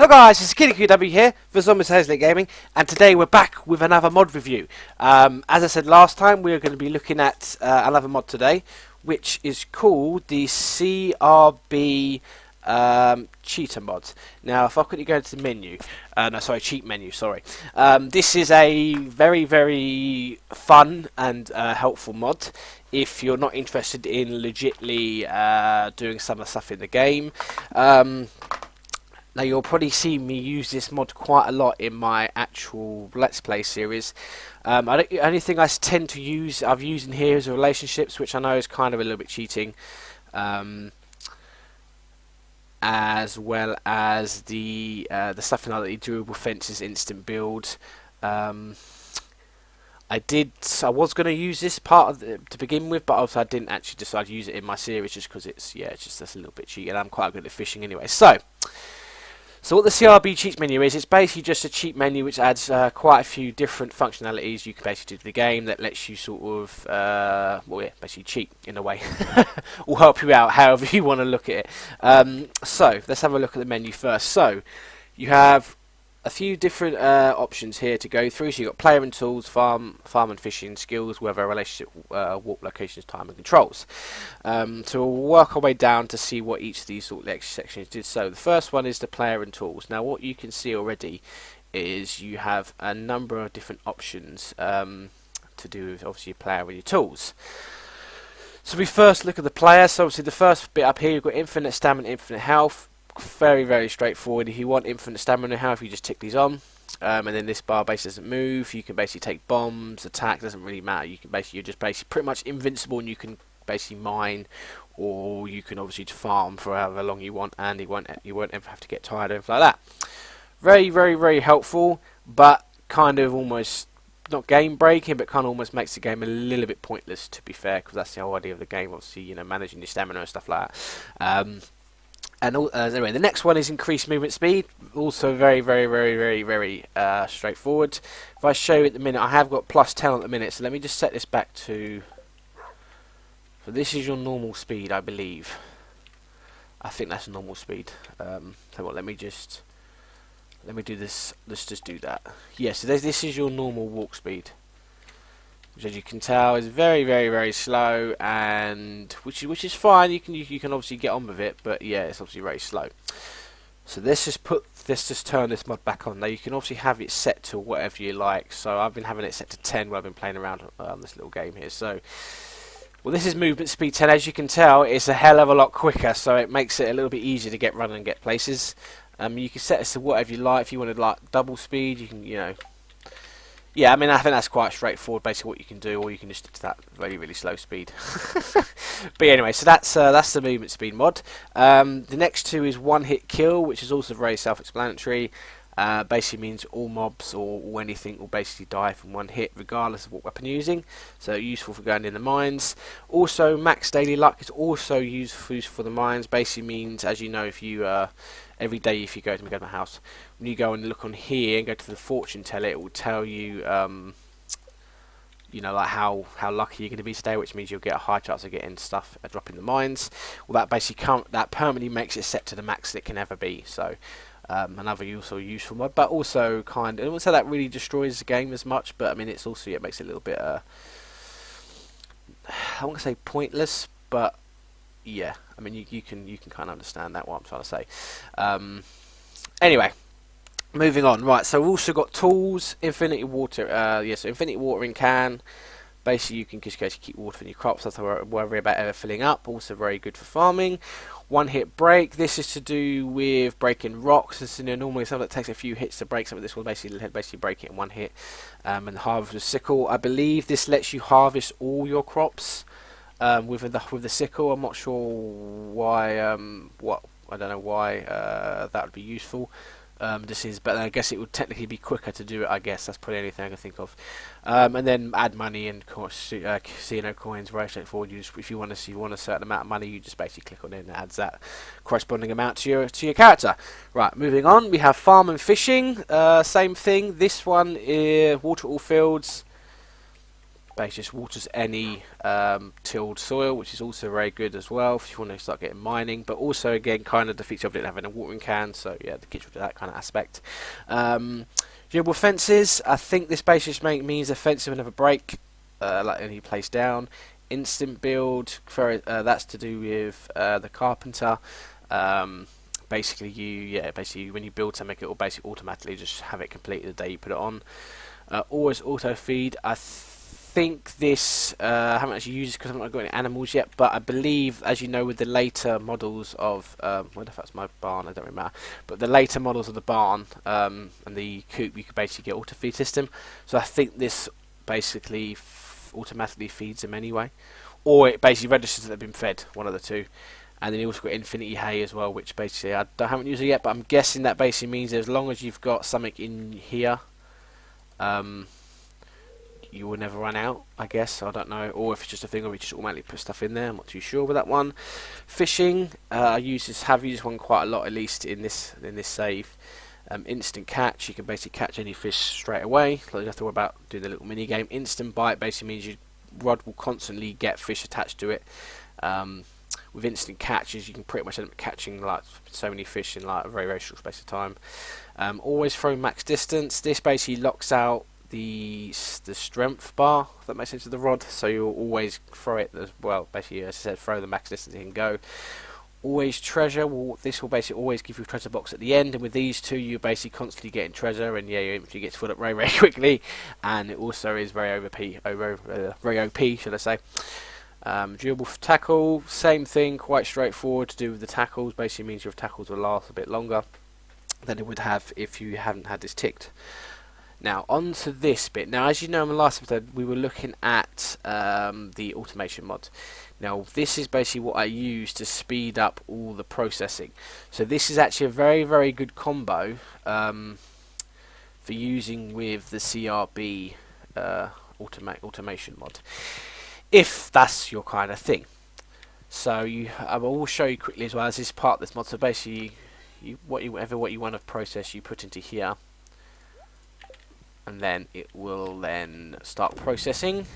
Hello guys, it's QW here for Zombies Hazlet Gaming, and today we're back with another mod review. As I said last time, we're going to be looking at another mod today, which is called the CRB cheater mod. Now, if I quickly go to the menu, cheat menu, sorry. This is a very fun and helpful mod if you're not interested in legitly doing some of the stuff in the game. Now you'll probably see me use this mod quite a lot in my actual Let's Play series. The only thing I tend to use, I've used in here is relationships, which I know is kind of a little bit cheating. As well as the stuff like the durable fences instant build. I was going to use this part of to begin with, but also I didn't actually decide to use it in my series just because it's just a little bit cheating. I'm quite good at fishing anyway. So what the CRB cheat menu is, it's basically just a cheat menu which adds quite a few different functionalities you can basically do to the game that lets you sort of, basically cheat in a way. Or help you out however you want to look at it. So let's have a look at the menu first. So you have a few different options here to go through. So you've got player and tools, farm and fishing, skills, weather, relationship, warp, locations, time and controls. So we'll work our way down to see what each of these sort of sections did. So the first one is the player and tools. Now what you can see already is you have a number of different options to do with obviously your player and your tools. So we first look at the player. So obviously the first bit up here, you've got infinite stamina, infinite health. Very straightforward. If you want infinite stamina health, you just tick these on, and then this bar base doesn't move. You can basically take bombs, attack, doesn't really matter. You can you're just basically pretty much invincible, and you can basically mine, or you can obviously farm for however long you want, and you won't ever have to get tired or anything like that. Very helpful, but kind of almost not game breaking, but kind of almost makes the game a little bit pointless, to be fair, because that's the whole idea of the game. Obviously, managing your stamina and stuff like that. Anyway, the next one is increased movement speed. Also very straightforward. If I show you at the minute, I have got plus 10 at the minute, so let me just set this back to... So this is your normal speed, I believe. I think that's normal speed. So what, let me do this. Let's just do that. Yes, so this is your normal walk speed, which, as you can tell, is very slow, and which is fine. You can obviously get on with it, but yeah, it's obviously very slow. So let's just turn this mod back on. Now you can obviously have it set to whatever you like. So I've been having it set to 10 while I've been playing around this little game here. So, well, this is movement speed 10. As you can tell, it's a hell of a lot quicker, so it makes it a little bit easier to get running and get places. You can set this to whatever you like. If you wanted like double speed, you can, yeah, I mean, I think that's quite straightforward, basically what you can do, or you can just stick to that really slow speed. But anyway, so that's the movement speed mod. The next two is one hit kill, which is also very self-explanatory. Basically means all mobs or anything will basically die from one hit, regardless of what weapon you're using. So useful for going in the mines. Also, max daily luck is also used for the mines. Basically means, as you know, if you every day if you go to my house, when you go and look on here and go to the fortune teller, it will tell you, like how lucky you're going to be today, which means you'll get a high chance of getting stuff dropping the mines. Well, that basically that permanently makes it set to the max it can ever be. So another useful mod, but also I wouldn't say that really destroys the game as much, but I mean it makes it a little bit I won't say pointless, but yeah, I mean you can kind of understand that what I'm trying to say. Anyway, moving on. Right, so we've also got tools, infinity water. So infinity watering can. Basically, you can just keep water in your crops. That's not worry about ever filling up. Also very good for farming. One hit break. This is to do with breaking rocks. This is normally something that takes a few hits to break something. This will basically break it in one hit. And harvest with sickle. I believe this lets you harvest all your crops with the sickle. I'm not sure why. I don't know why that would be useful. But I guess it would technically be quicker to do it. I guess that's probably anything I can think of. And then add money and casino coins, very straightforward. If you want a certain amount of money, you just basically click on it and it adds that corresponding amount to your character. Right, moving on, we have farm and fishing. Same thing. This one is water all fields. basically just waters any tilled soil, which is also very good as well if you want to start getting mining. But also again, kind of defeats the object having a watering can. So yeah, the kids will do that kind of aspect. Durable fences. I think this basically means the fences will never break, like any place down. Instant build. That's to do with the carpenter. Basically, basically when you build something, it will basically automatically just have it completed the day you put it on. Always auto feed. I think this I haven't actually used it because I haven't got any animals yet, but I believe, as you know, with the later models of what if that's my barn? I don't really matter. But the later models of the barn and the coop, you could basically get auto feed system. So I think this basically automatically feeds them anyway, or it basically registers that they've been fed. One of the two. And then you also got infinity hay as well, which basically I haven't used it yet, but I'm guessing that basically means as long as you've got something in here, you will never run out, I guess. I don't know, or if it's just a thing where we just automatically put stuff in there. I'm not too sure with that one. Fishing, have used this one quite a lot, at least in this save. Instant catch, you can basically catch any fish straight away. So you don't have to worry about doing the little mini game. Instant bite basically means your rod will constantly get fish attached to it. With instant catches, you can pretty much end up catching like so many fish in like a very, very short space of time. Always throw max distance. This basically locks out the strength bar, if that makes sense, of the rod, so you'll always throw it as well. Basically, as I said, throw the max distance you can go. Always treasure. This will basically always give you a treasure box at the end, and with these two, you're basically constantly getting treasure, and yeah, your inventory gets filled up very, very quickly, and it also is very very OP, should I say. Durable tackle, same thing, quite straightforward to do with the tackles. Basically means your tackles will last a bit longer than it would have if you hadn't had this ticked. Now on to this bit. Now, as you know, in the last episode we were looking at the automation mod. Now this is basically what I use to speed up all the processing. So this is actually a very, very good combo for using with the CRB automation mod, if that's your kind of thing. So I will show you quickly as well as this part of this mod. So basically, whatever you want to process, you put into here, and then it will then start processing.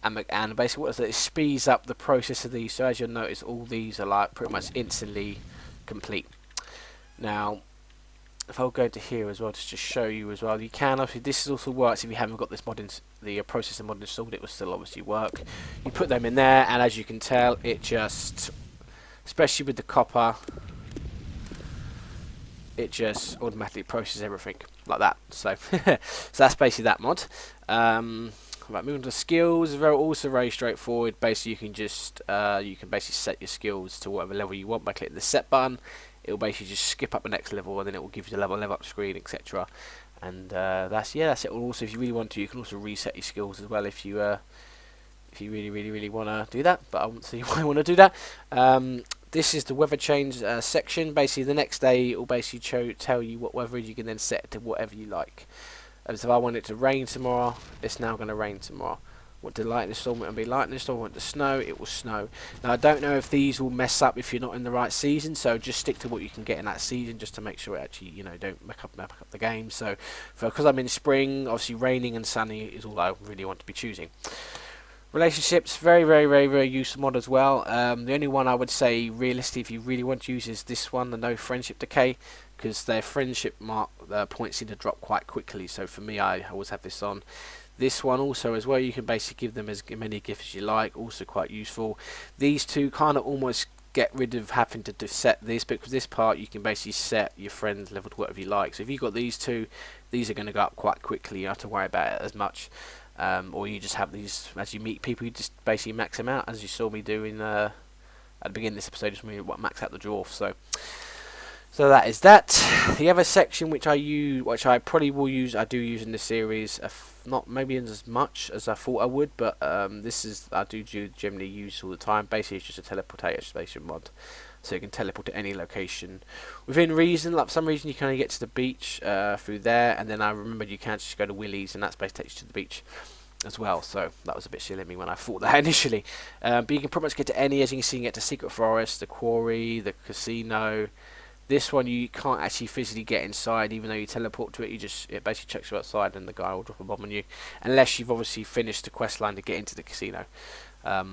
And basically, what it does, it speeds up the process of these. So as you'll notice, all these are like pretty much instantly complete. Now, if I'll go to here as well, just to show you as well, you can obviously, this also works if you haven't got this mod the processor mod installed. It will still obviously work. You put them in there, and as you can tell, it just, especially with the copper, it just automatically processes everything like that. So, so that's basically that mod. Right, moving to skills, also very straightforward. Basically, you can just basically set your skills to whatever level you want by clicking the set button. It will basically just skip up the next level, and then it will give you the level up screen, etc. And that's it. Also, if you really want to, you can also reset your skills as well if you really want to do that. But I won't see why I want to do that. This is the weather change section. Basically, the next day it will basically tell you what weather is. You can then set it to whatever you like. So if I want it to rain tomorrow, it's now going to rain tomorrow. Want to lightning storm, it will be lightning storm. Want to snow, it will snow. Now I don't know if these will mess up if you're not in the right season, so just stick to what you can get in that season, just to make sure it actually, don't mess up the game. So because I'm in spring, obviously raining and sunny is all I really want to be choosing. Relationships, very, very, very, very useful mod as well. The only one I would say realistically, if you really want to use, is this one, the no friendship decay, because their friendship points seem to drop quite quickly. So for me, I always have this on. This one also as well, you can basically give them as many gifts as you like, also quite useful. These two kind of almost get rid of having to set this, because this part you can basically set your friends level to whatever you like. So if you've got these two, these are going to go up quite quickly. You don't have to worry about it as much. Or you just have these, as you meet people, you just basically max them out, as you saw me do in, at the beginning of this episode, just max out the dwarf. So that is that. The other section which I probably will use, I do use in this series, not maybe as much as I thought I would, but this is, I do generally use all the time. Basically, it's just a teleportation mod, so you can teleport to any location within reason. Like for some reason, you can only get to the beach through there, and then I remembered you can just go to Willie's, and that basically takes you to the beach as well. So that was a bit silly of me when I thought that initially. But you can pretty much get to any, as you can see, you can get to Secret Forest, the Quarry, the Casino. This one you can't actually physically get inside, even though you teleport to it. It basically checks you outside, and the guy will drop a bomb on you, unless you've obviously finished the quest line to get into the casino. But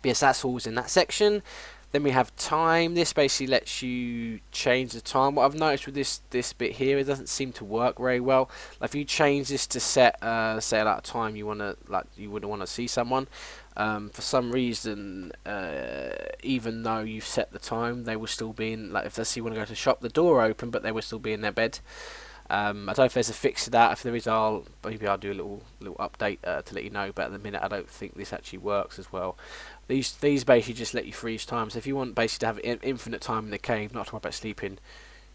yes, that's always in that section. Then we have time. This basically lets you change the time. What I've noticed with this bit here, it doesn't seem to work very well. Like if you change this to set say like a time you wouldn't want to see someone, for some reason, even though you've set the time, they will still be in. Like if they see you want to go to the shop, the door open, but they will still be in their bed. I don't know if there's a fix to that. If there is, maybe I'll do a little update to let you know. But at the minute, I don't think this actually works as well. These basically just let you freeze time. So if you want basically to have infinite time in the cave, not to worry about sleeping,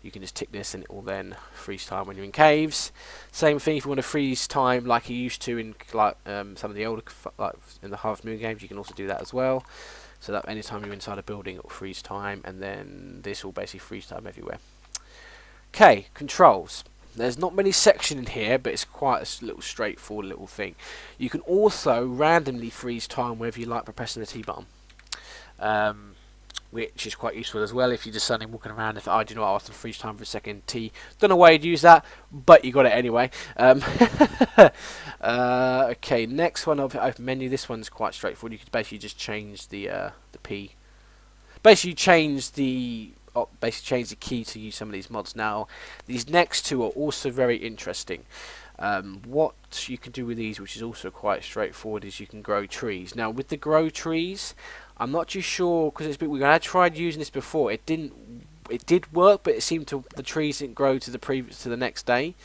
you can just tick this and it will then freeze time when you're in caves. Same thing if you want to freeze time like you used to in like some of the older like in the Harvest Moon games, you can also do that as well. So that anytime you're inside a building, it will freeze time, and then this will basically freeze time everywhere. Okay, controls. There's not many sections in here, but it's quite a little straightforward little thing. You can also randomly freeze time wherever you like by pressing the T button, which is quite useful as well if you're just suddenly walking around. If do you know what, I want to freeze time for a second, T. Don't know why you'd use that, but you got it anyway. Okay, next one, open menu. This one's quite straightforward. You could basically just change the P. Basically change the key to use some of these mods. Now these next two are also very interesting. What you can do with these, which is also quite straightforward, is you can grow trees. Now with the grow trees, I'm not too sure because I tried using this before. It did work, but it seemed the trees didn't grow to the next day.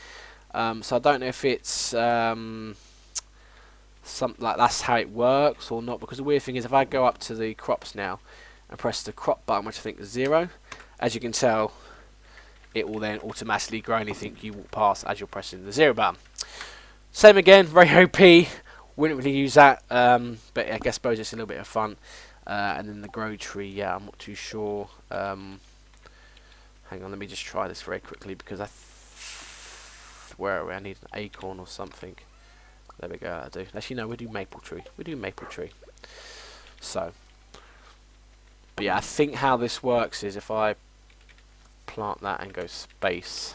So I don't know if it's something like that's how it works or not. Because the weird thing is, if I go up to the crops now and press the crop button, which I think is 0, as you can tell, it will then automatically grow anything you walk past as you're pressing the 0 button. Same again, very OP. Wouldn't really use that, but I suppose it's a little bit of fun. And then the grow tree, yeah, I'm not too sure. Hang on, let me just try this very quickly because where are we? I need an acorn or something. There we go. I do. Actually, no, we do maple tree. So. But yeah, I think how this works is if I plant that and go space.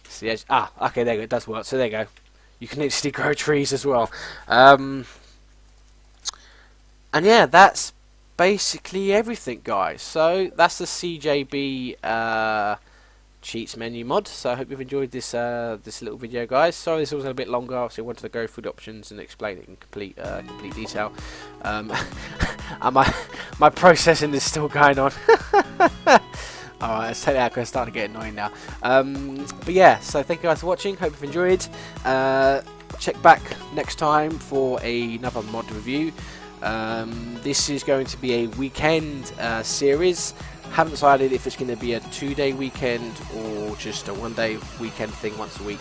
See, okay, there you go, it does work. So there you go. You can actually grow trees as well. And yeah, that's basically everything, guys. So that's the CJB cheats menu mod. So I hope you've enjoyed this this little video, guys. Sorry this was a bit longer. Obviously I wanted to go through the options and explain it in complete detail. And my processing is still going on. Alright, let's take that because it's starting to get annoying now. But yeah, so thank you guys for watching. Hope you've enjoyed. Check back next time for another mod review. This is going to be a weekend series. Haven't decided if it's going to be a 2-day weekend or just a 1-day weekend thing once a week.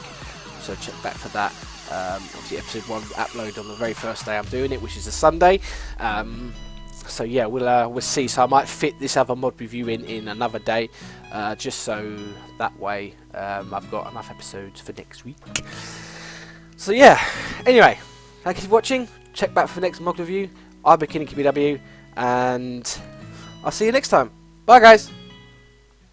So check back for that. Obviously episode 1 will upload on the very first day I'm doing it, which is a Sunday. So yeah, we'll see. So I might fit this other mod review in another day, just so that way I've got enough episodes for next week. So yeah, anyway, thank you for watching. Check back for the next mod review. I've been KBW, and I'll see you next time. Bye guys!